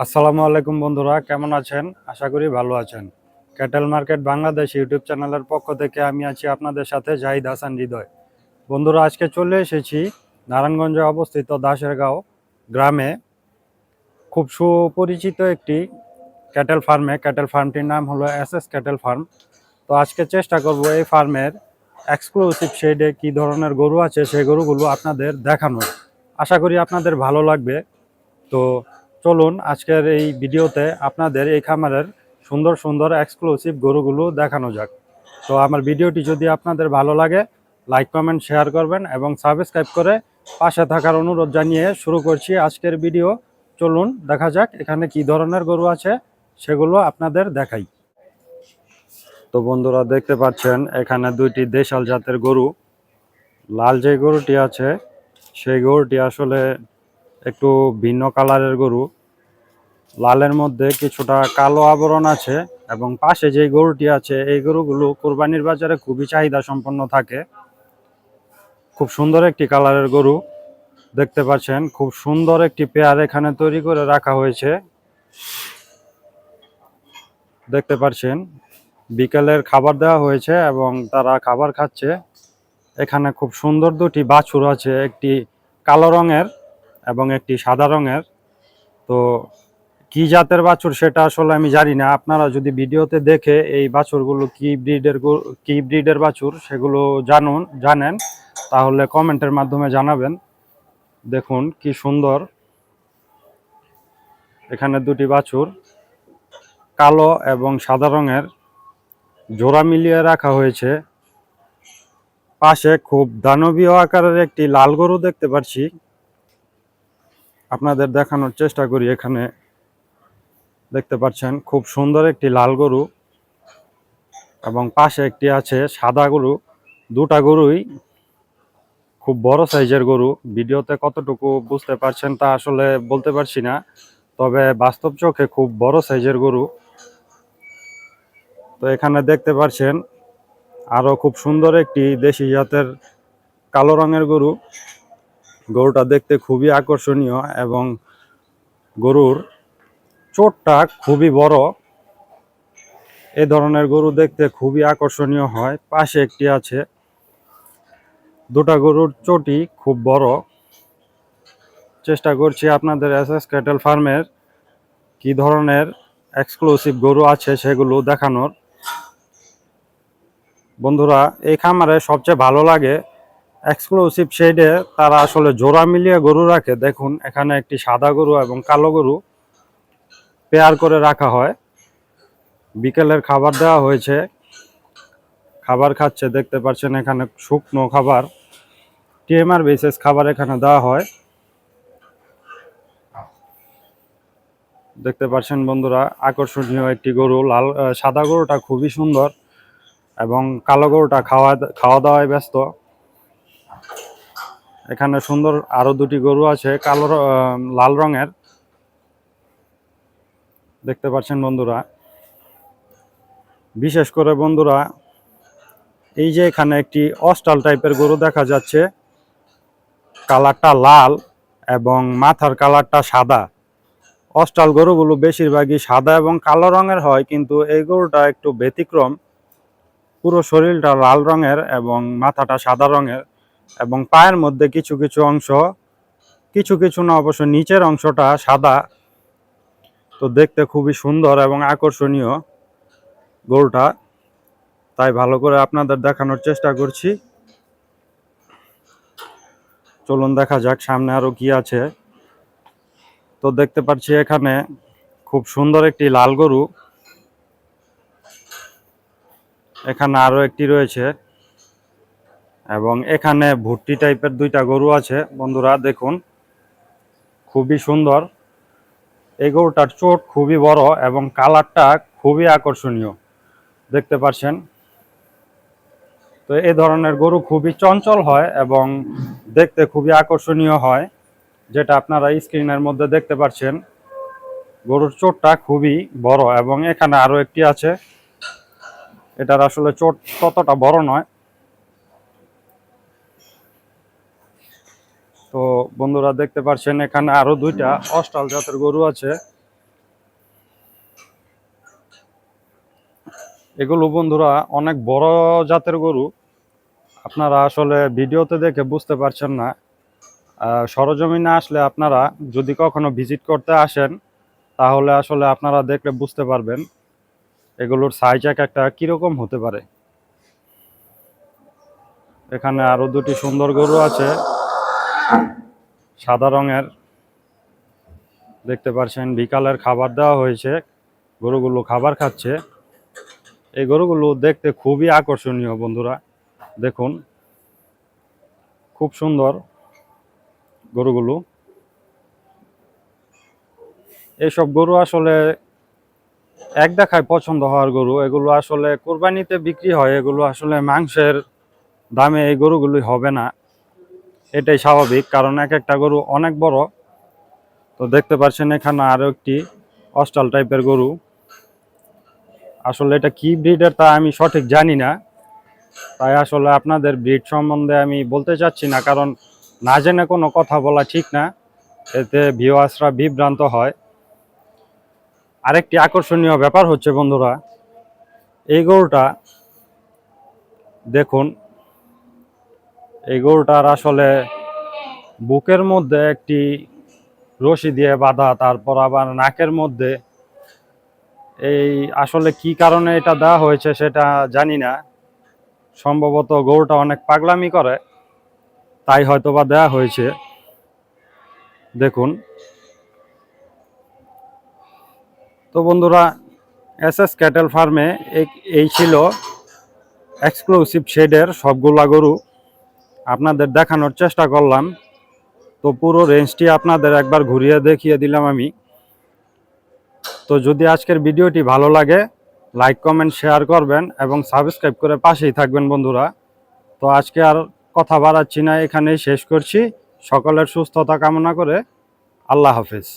আসসালামু আলাইকুম বন্ধুরা, কেমন আছেন? আশা করি ভালো আছেন। ক্যাটেল মার্কেট বাংলাদেশ ইউটিউব চ্যানেলের পক্ষ থেকে আমি আছি আপনাদের সাথে জাহিদ হাসান হৃদয়। বন্ধুরা, আজকে চলে এসেছি নারায়ণগঞ্জে অবস্থিত দাসেরগাঁও গ্রামে খুব সুপরিচিত একটি ক্যাটেল ফার্মটির নাম হলো এসএস ক্যাটেল ফার্ম। তো আজকে চেষ্টা করব এই ফার্মের এক্সক্লুসিভ শেডে কী ধরনের গরু আছে সেই গরুগুলো আপনাদের দেখানোর। আশা করি আপনাদের ভালো লাগবে। তো চলুন আজকের এই ভিডিওতে আপনাদের এই খামারের সুন্দর সুন্দর এক্সক্লুসিভ গরুগুলো দেখানো যাক। তো আমার ভিডিওটি যদি আপনাদের ভালো লাগে, লাইক কমেন্ট শেয়ার করবেন এবং সাবস্ক্রাইব করে পাশে থাকার অনুরোধ জানিয়ে শুরু করছি আজকের ভিডিও। চলুন দেখা যাক এখানে কি ধরনের গরু আছে সেগুলো আপনাদের দেখাই। তো বন্ধুরা, দেখতে পাচ্ছেন এখানে দুইটি দেশাল জাতের গরু। লাল যে গরুটি আছে সেই গরুটি আসলে একটু ভিন্ন কালারের গরু। লালের মধ্যে কিছুটা কালো আবরণ আছে এবং পাশে যে গরুটি আছে এই গরুগুলো কোরবানির বাজারে খুবই চাহিদা সম্পন্ন থাকে। খুব সুন্দর একটি কালারের গরু দেখতে পাচ্ছেন। খুব সুন্দর একটি পেয়ার এখানে তৈরি করে রাখা হয়েছে। দেখতে পাচ্ছেন বিকেলের খাবার দেওয়া হয়েছে এবং তারা খাবার খাচ্ছে। এখানে খুব সুন্দর দুটি বাছুর আছে, একটি কালো রঙের এবং একটি সাদা রঙের। তো কি জাতের বাছুর সেটা আসলে আমি জানি না। আপনারা যদি ভিডিওতে দেখে এই বাছুরগুলো কি ব্রিডের বাছুর সেগুলো জানেন তাহলে কমেন্টের মাধ্যমে জানাবেন। দেখুন কি সুন্দর, এখানে দুটি বাছুর কালো এবং সাদা রঙের জোড়া মিলিয়ে রাখা হয়েছে। পাশে খুব দানবীয় আকারের একটি লাল গরু দেখতে পাচ্ছি, আপনাদের দেখানোর চেষ্টা করি। এখানে দেখতে পাচ্ছেন খুব সুন্দর একটি লাল গরু এবং পাশে একটি আছে সাদা গরু। দুটা গরুই খুব বড় সাইজের গরু। ভিডিওতে কতটুকু বুঝতে পারছেন তা আসলে বলতে পারছি না, তবে বাস্তব চোখে খুব বড় সাইজের গরু। তো এখানে দেখতে পাচ্ছেন আরো খুব সুন্দর একটি দেশি জাতের কালো রঙের গরু। গরুটা দেখতে খুবই আকর্ষণীয় এবং গরুর চোটটা খুবই বড়। এ ধরনের গরু দেখতে খুবই আকর্ষণীয় হয়। পাশে একটি আছে, দুটা গরুর চটি খুব বড়। চেষ্টা করছি আপনাদের এসএস ক্যাটেল ফার্মের কি ধরনের এক্সক্লুসিভ গরু আছে সেগুলো দেখানোর। বন্ধুরা, এই খামারে সবচেয়ে ভালো লাগে এক্সক্লুসিভ শেডে তারা আসলে জোড়া মিলিয়ে গরু রাখে। দেখুন এখানে একটি সাদা গরু এবং কালো গরু পেয়ার করে রাখা হয়। বিকেলের খাবার দেওয়া হয়েছে, খাবার খাচ্ছে। দেখতে পাচ্ছেন এখানে শুকনো খাবার, টিএমআর বেসিস খাবার এখানে দেওয়া হয়। দেখতে পাচ্ছেন বন্ধুরা, আকর্ষণীয় একটি গরু। সাদা গরুটা খুবই সুন্দর এবং কালো গরুটা খাওয়া দাওয়ায় ব্যস্ত। এখানে সুন্দর আরো দুটি গরু আছে লাল রঙের, দেখতে পাচ্ছেন বন্ধুরা। বিশেষ করে বন্ধুরা, এই যে এখানে একটি অস্টাল টাইপের গরু দেখা যাচ্ছে, কালারটা লাল এবং মাথার কালারটা সাদা। অস্টাল গরুগুলো বেশিরভাগই সাদা এবং কালো রঙের হয়, কিন্তু এই গরুটা একটু ব্যতিক্রম। পুরো শরীরটা লাল রঙের এবং মাথাটা সাদা রঙের এবং পায়ের মধ্যে কিছু কিছু অংশ, কিছু কিছু না অবশ্য নিচের অংশটা সাদা। তো দেখতে খুবই সুন্দর এবং আকর্ষণীয় গরুটা, তাই ভালো করে আপনাদের দেখানোর চেষ্টা করছি। চলুন দেখা যাক সামনে আরো কি আছে। তো দেখতে পাচ্ছি এখানে খুব সুন্দর একটি লাল গরু, এখানে আরো একটি রয়েছে এবং এখানে ভুট্টি টাইপের দুইটা গরু আছে। বন্ধুরা দেখুন খুবই সুন্দর। এই গরুটার চোট খুবই বড় এবং কালারটা খুবই আকর্ষণীয়, দেখতে পাচ্ছেন। তো এই ধরনের গরু খুবই চঞ্চল হয় এবং দেখতে খুবই আকর্ষণীয় হয়, যেটা আপনারা স্ক্রিনের মধ্যে দেখতে পাচ্ছেন। গরুর চোটটা খুবই বড় এবং এখানে আরো একটি আছে, এটার আসলে চোট ততটা বড় নয়। তো বন্ধুরা দেখতে পাচ্ছেন এখানে আরো দুইটা অস্টাল জাতের গরু আছে। এগুলো বন্ধুরা অনেক বড় জাতের গরু। আপনারা আসলে ভিডিওতে দেখে বুঝতে পারছেন না, সরজমিনে আসলে আপনারা যদি কখনো ভিজিট করতে আসেন তাহলে আসলে আপনারা দেখলে বুঝতে পারবেন এগুলোর সাইজ এক একটা কীরকম হতে পারে। এখানে আরো দুটি সুন্দর গরু আছে সাদা রঙের, দেখতে পাচ্ছেন বিকালের খাবার দেওয়া হয়েছে, গরুগুলো খাবার খাচ্ছে। এই গরুগুলো দেখতে খুবই আকর্ষণীয় বন্ধুরা, দেখুন খুব সুন্দর গরুগুলো। এইসব গরু আসলে এক দেখায় পছন্দ হওয়ার গরু, এগুলো আসলে কোরবানিতে বিক্রি হয়, এগুলো আসলে মাংসের দামে এই গরুগুলি হবে না, এটাই স্বাভাবিক, কারণ এক একটা গরু অনেক বড়। তো দেখতে পাচ্ছেন এখানে আরো একটি অস্টাল টাইপের গরু, আসলে এটা কি ব্রিডের তা আমি সঠিক জানি না, তাই আসলে আপনাদের ব্রিড সম্বন্ধে আমি বলতে চাচ্ছি না, কারণ না জেনে কোনো কথা বলা ঠিক না, এতে ভিউয়ার্সরা বিভ্রান্ত হয়। আরেকটি আকর্ষণীয় ব্যাপার হচ্ছে বন্ধুরা, এই গরুটা দেখুন, এই গরুটার আসলে বুকের মধ্যে একটি রশি দিয়ে বাঁধা, তারপর আবার নাকের মধ্যে, এই আসলে কি কারণে এটা দেওয়া হয়েছে সেটা জানি না, সম্ভবত গরুটা অনেক পাগলামি করে তাই হয়তো বা দেওয়া হয়েছে। দেখুন তো বন্ধুরা, এসএস ক্যাটেল ফার্মে এই ছিল এক্সক্লুসিভ শেডের সবগুলা গরু, আপনাদের দেখানোর চেষ্টা করলাম। তো পুরো রেঞ্জটি আপনাদের একবার ঘুরিয়ে দেখিয়ে দিলাম আমি। তো যদি আজকের ভিডিওটি ভালো লাগে লাইক কমেন্ট শেয়ার করবেন এবং সাবস্ক্রাইব করে পাশেই থাকবেন বন্ধুরা। তো আজকে আর কথা বাড়াচ্ছি না, এখানেই শেষ করছি। সকলের সুস্থতা কামনা করে আল্লাহ হাফেজ।